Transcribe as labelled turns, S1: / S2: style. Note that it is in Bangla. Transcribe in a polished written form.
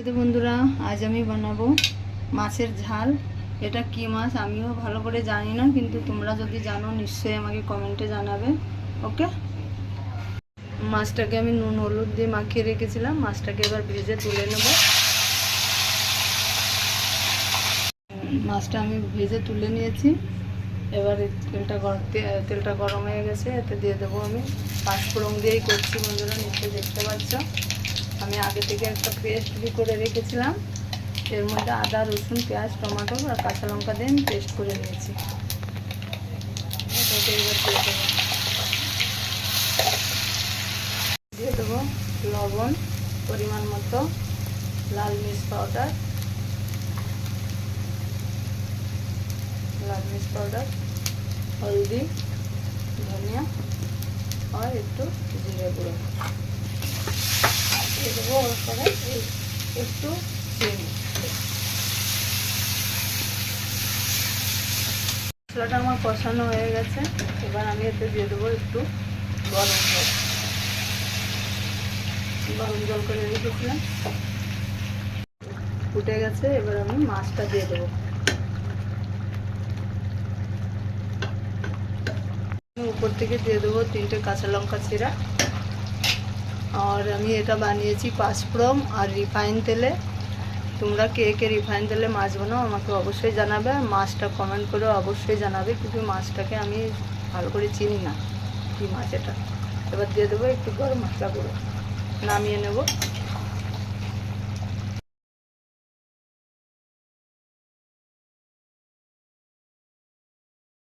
S1: তো বন্ধুরা, আজ আমি বানাবো মাছের ঝাল। এটা কি মাছ আমিও ভালো করে জানি না, কিন্তু তোমরা যদি জানো নিশ্চয়ই আমাকে কমেন্টে জানাবে। ওকে, মাছটাকে আমি নুন হলুদ দিয়ে মাখিয়ে রেখেছিলাম। মাছটাকে এবার ভেজে তুলে নেব। মাছটা আমি ভেজে তুলে নিয়েছি। এবার তেলটা গরম হয়ে গেছে, এতে দিয়ে দেবো আমি পাঁচফোড়ন দিয়েই করছি বন্ধুরা, নিশ্চয়ই দেখতে পাচ্ছ। আমি আগে থেকে একটা পেস্ট করে রেখেছিলাম, এর মধ্যে আদা রসুন পেঁয়াজ টমেটো আর কাঁচা লঙ্কা দিয়ে আমি পেস্ট করে নিয়েছি। এটাকে এবার দিয়ে দেবো লবণ পরিমাণ মতো, লাল মির্চ পাউডার, হলদি, ধনিয়া আর একটু জিরে গুঁড়ো দিয়ে দেবো। ওর পরে একটু চিনি। মশলাটা আমার কষানো হয়ে গেছে। এবার আমি এতে দিয়ে দেবো একটু গরম জল করে রেখেছিলাম, ফুটে গেছে। এবার আমি মাছটা দিয়ে দেবো। উপর থেকে দিয়ে দেবো 3টে কাঁচা লঙ্কা চিরা। আর আমি এটা বানিয়েছি পাঁচফোড়ন আর রিফাইন তেলে। তোমরা কে কে রিফাইন তেলে মাছ বানাও আমাকে অবশ্যই জানাবে। মাছটা কমেন্ট করে অবশ্যই জানাবে, কিন্তু মাছটাকে আমি ভালো করে চিনি না কি মাছ এটা। এবার দিয়ে দেবো একটু গরম মশলা গুঁড়ো, নামিয়ে নেব।